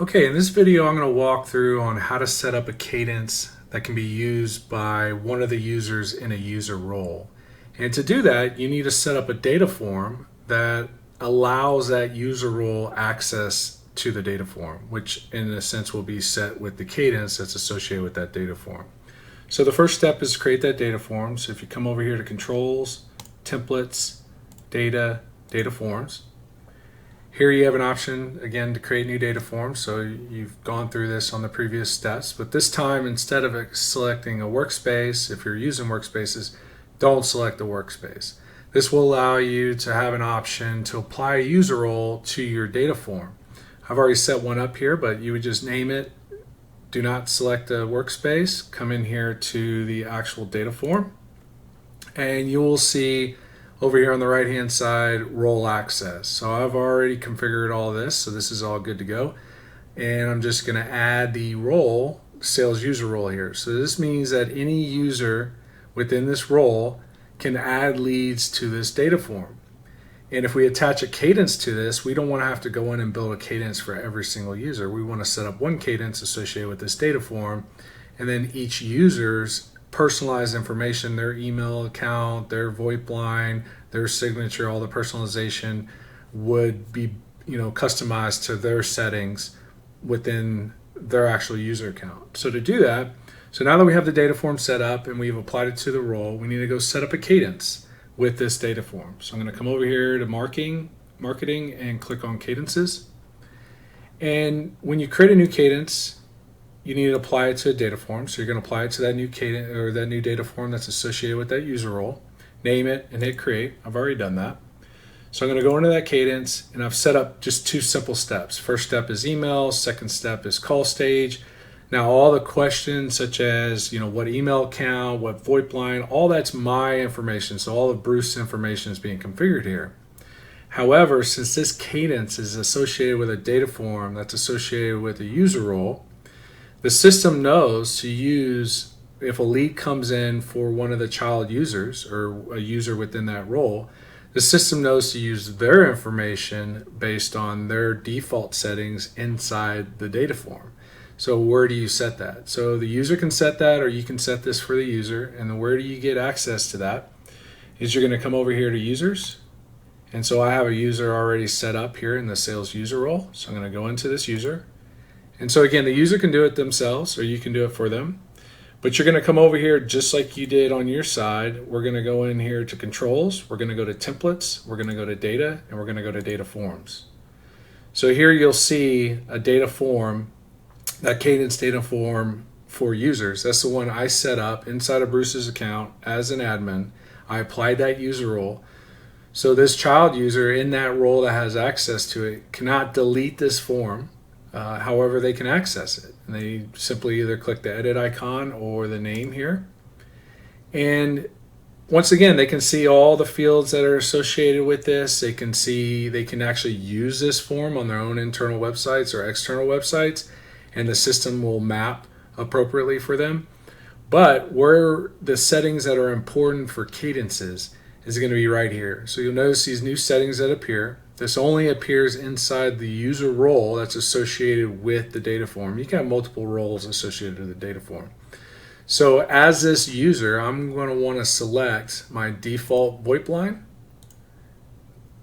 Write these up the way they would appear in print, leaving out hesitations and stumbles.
Okay, in this video I'm going to walk through on how to set up a cadence that can be used by one of the users in a user role. And to do that, you need to set up a data form that allows that user role access to the data form, which in a sense will be set with the cadence that's associated with that data form. So the first step is to create that data form. So if you come over here to Controls, Templates, Data, Data Forms, here you have an option again to create new data forms. So you've gone through this on the previous steps, but this time instead of selecting a workspace, if you're using workspaces, don't select the workspace. This will allow you to have an option to apply a user role to your data form. I've already set one up here, but you would just name it. Do not select a workspace. Come in here to the actual data form, and you will see over here on the right hand side role access. So I've already configured all this, so this is all good to go. And I'm just going to add the role, sales user role here. So this means that any user within this role can add leads to this data form. And if we attach a cadence to this, we don't want to have to go in and build a cadence for every single user. We want to set up one cadence associated with this data form, and then each user's personalized information, their email account, their VoIP line, their signature, all the personalization would be customized to their settings within their actual user account. So to do that, so now that we have the data form set up and we've applied it to the role, we need to go set up a cadence with this data form. So I'm going to come over here to marketing and click on Cadences. And when you create a new cadence, you need to apply it to a data form. So you're going to apply it to that new cadence or that new data form that's associated with that user role. Name it and hit create. I've already done that. So I'm going to go into that cadence, and I've set up just two simple steps. First step is email. Second step is call stage. Now all the questions such as what email account, what VoIP line, all that's my information. So all of Bruce's information is being configured here. However, since this cadence is associated with a data form that's associated with a user role, the system knows to use, if a lead comes in for one of the child users or a user within that role, the system knows to use their information based on their default settings inside the data form. So where do you set that? So the user can set that, or you can set this for the user. And then where do you get access to that? Is you're going to come over here to users. And so I have a user already set up here in the sales user role. So I'm going to go into this user. And so again, the user can do it themselves, or you can do it for them. But you're going to come over here just like you did on your side. We're going to go in here to Controls. We're going to go to Templates. We're going to go to Data, and we're going to go to Data Forms. So here you'll see a data form, that cadence data form for users. That's the one I set up inside of Bruce's account as an admin. I applied that user role. So this child user in that role that has access to it cannot delete this form. However, they can access it. And they simply either click the edit icon or the name here. And once again, they can see all the fields that are associated with this. They can actually use this form on their own internal websites or external websites, and the system will map appropriately for them. But where the settings that are important for cadences is going to be right here. So you'll notice these new settings that appear. This only appears inside the user role that's associated with the data form. You can have multiple roles associated with the data form. So as this user, I'm going to want to select my default VoIP line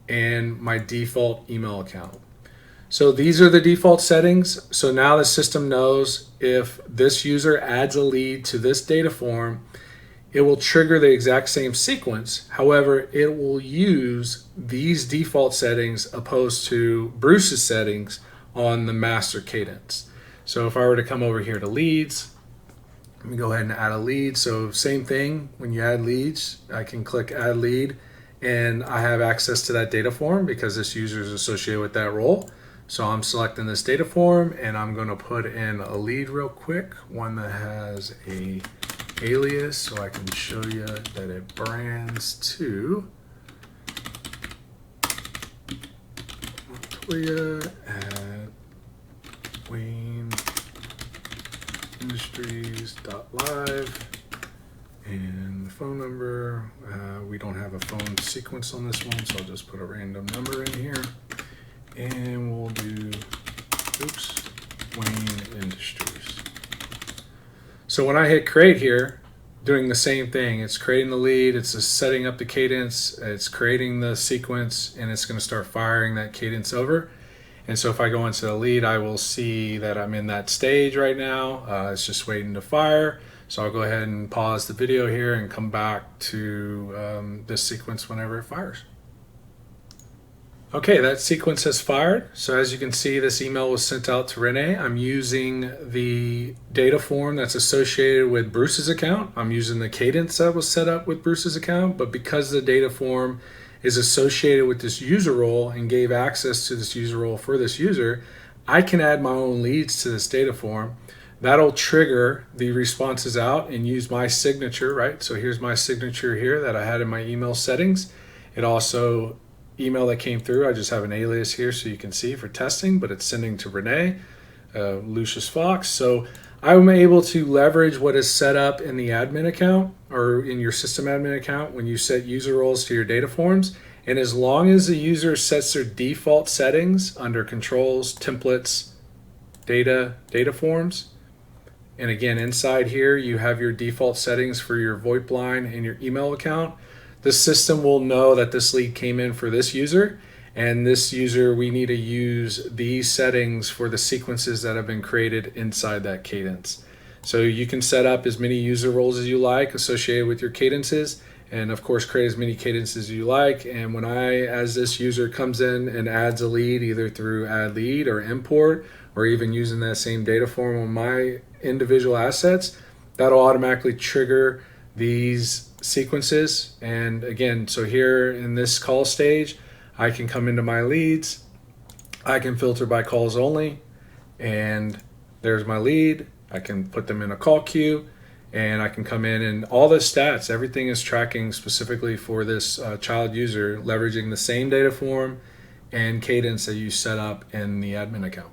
and my default email account. So these are the default settings. So now the system knows if this user adds a lead to this data form, it will trigger the exact same sequence. However, it will use these default settings opposed to Bruce's settings on the master cadence. So if I were to come over here to leads, let me go ahead and add a lead. So same thing, when you add leads, I can click add lead, and I have access to that data form because this user is associated with that role. So I'm selecting this data form, and I'm going to put in a lead real quick, one that has a alias, so I can show you that it brands to Montoya at Wayne Industries.live, and the phone number, we don't have a phone sequence on this one, so I'll just put a random number in here, and we'll do, oops, Wayne Industries. So when I hit create here, doing the same thing, it's creating the lead, it's just setting up the cadence, it's creating the sequence, and it's going to start firing that cadence over. And so if I go into the lead, I will see that I'm in that stage right now. It's just waiting to fire. So I'll go ahead and pause the video here and come back to this sequence whenever it fires. Okay, that sequence has fired. So as you can see, this email was sent out to Renee. I'm using the data form that's associated with Bruce's account. I'm using the cadence that was set up with Bruce's account, but because the data form is associated with this user role and gave access to this user role for this user, I can add my own leads to this data form. That'll trigger the responses out and use my signature, right? So here's my signature here that I had in my email settings. It also email that came through, I just have an alias here so you can see for testing, but it's sending to Renee, Lucius Fox. So I'm able to leverage what is set up in the admin account or in your system admin account when you set user roles to your data forms. And as long as the user sets their default settings under controls, templates, data forms, and again, inside here, you have your default settings for your VoIP line and your email account. The system will know that this lead came in for this user, and this user, we need to use these settings for the sequences that have been created inside that cadence. So you can set up as many user roles as you like associated with your cadences, and of course create as many cadences as you like. And when as this user comes in and adds a lead, either through add lead or import, or even using that same data form on my individual assets, that'll automatically trigger these sequences. And again, so here in this call stage, I can come into my leads, I can filter by calls only, and there's my lead. I can put them in a call queue, and I can come in and all the stats, everything is tracking specifically for this child user, leveraging the same data form and cadence that you set up in the admin account.